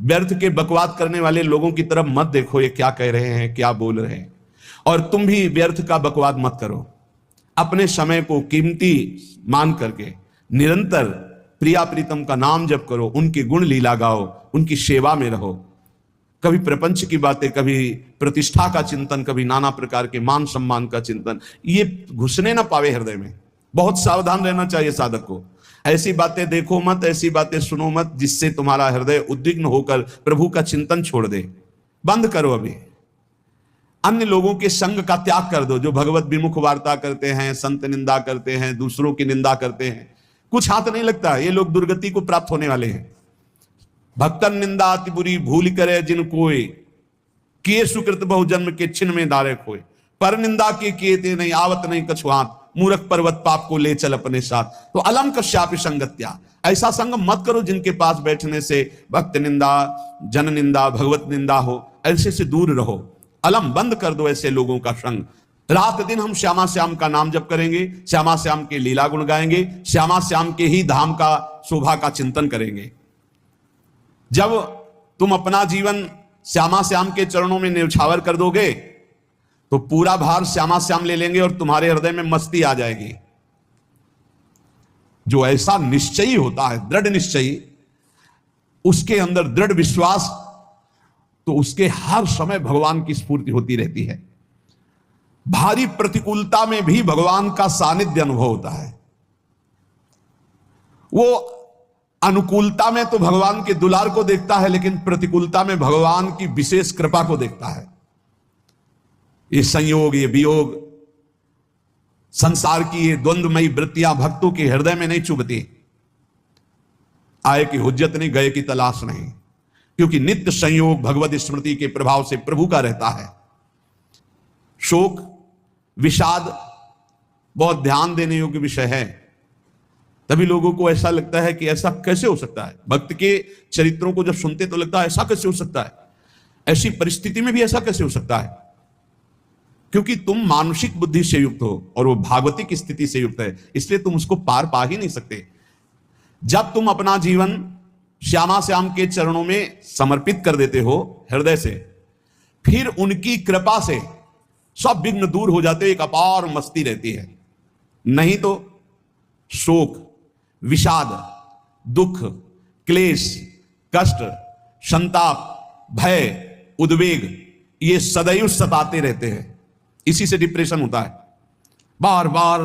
व्यर्थ के बकवाद करने वाले लोगों की तरफ मत देखो, ये क्या कह रहे हैं, क्या बोल रहे हैं, और तुम भी व्यर्थ का बकवाद मत करो। अपने समय को कीमती मान करके निरंतर प्रिया प्रीतम का नाम जप करो, उनके गुण लीला गाओ, उनकी सेवा में रहो। कभी प्रपंच की बातें, कभी प्रतिष्ठा का चिंतन, कभी नाना प्रकार के मान सम्मान का चिंतन, ये घुसने ना पावे हृदय में। बहुत सावधान रहना चाहिए साधक को। ऐसी बातें देखो मत, ऐसी बातें सुनो मत जिससे तुम्हारा हृदय उद्विग्न होकर प्रभु का चिंतन छोड़ दे। बंद करो अभी। अन्य लोगों के संग का त्याग कर दो, जो भगवत विमुख वार्ता करते हैं, संत निंदा करते हैं, दूसरों की निंदा करते हैं। कुछ हाथ नहीं लगता, ये लोग दुर्गति को प्राप्त होने वाले हैं। भक्तन निंदा अति बुरी भूल करे जिन कोय, किए सुकृत बहु जन्म के छिन्न में दारे खोए। पर निंदा के किए ते नहीं, आवत नहीं कछुआत, मूर्ख पर्वत पाप को ले चल अपने साथ। तो अलम कश्यापि संगत्या, ऐसा संग मत करो जिनके पास बैठने से भक्त निंदा, जन निंदा, भगवत निंदा हो। ऐसे से दूर रहो। अलम, बंद कर दो ऐसे लोगों का संग। रात दिन हम श्यामा श्याम का नाम जप करेंगे, श्यामा श्याम के लीला गुण गाएंगे, श्यामा श्याम के ही धाम का शोभा का चिंतन करेंगे। जब तुम अपना जीवन श्यामा श्याम के चरणों में न्यौछावर कर दोगे तो पूरा भार श्यामा श्याम ले लेंगे और तुम्हारे हृदय में मस्ती आ जाएगी। जो ऐसा निश्चयी होता है, दृढ़ निश्चयी, उसके अंदर दृढ़ विश्वास, तो उसके हर समय भगवान की स्फूर्ति होती रहती है। भारी प्रतिकूलता में भी भगवान का सानिध्य अनुभव होता है। वो अनुकूलता में तो भगवान के दुलार को देखता है, लेकिन प्रतिकूलता में भगवान की विशेष कृपा को देखता है। ये संयोग, ये वियोग, संसार की ये द्वंद्वमयी वृत्तियां भक्तों के हृदय में नहीं चुभती। आए की हुज्जत नहीं, गए की तलाश नहीं, क्योंकि नित्य संयोग भगवत स्मृति के प्रभाव से प्रभु का रहता है। शोक, विषाद बहुत ध्यान देने योग्य विषय है। तभी लोगों को ऐसा लगता है कि ऐसा कैसे हो सकता है। भक्त के चरित्रों को जब सुनते तो लगता है ऐसा कैसे हो सकता है, ऐसी परिस्थिति में भी ऐसा कैसे हो सकता है। क्योंकि तुम मानसिक बुद्धि से युक्त हो और वो भागवतिक स्थिति से युक्त है, इसलिए तुम उसको पार पा ही नहीं सकते। जब तुम अपना जीवन श्यामा श्याम के चरणों में समर्पित कर देते हो हृदय से, फिर उनकी कृपा से सब विघ्न दूर हो जाते, एक अपार मस्ती रहती है। नहीं तो शोक, विषाद, दुख, क्लेश, कष्ट, संताप, भय, उद्वेग, ये सदैव सताते रहते हैं। इसी से डिप्रेशन होता है। बार बार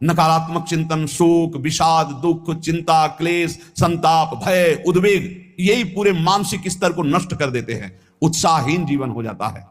नकारात्मक चिंतन, शोक, विषाद, दुख, चिंता, क्लेश, संताप, भय, उद्वेग, यही पूरे मानसिक स्तर को नष्ट कर देते हैं। उत्साहहीन जीवन हो जाता है।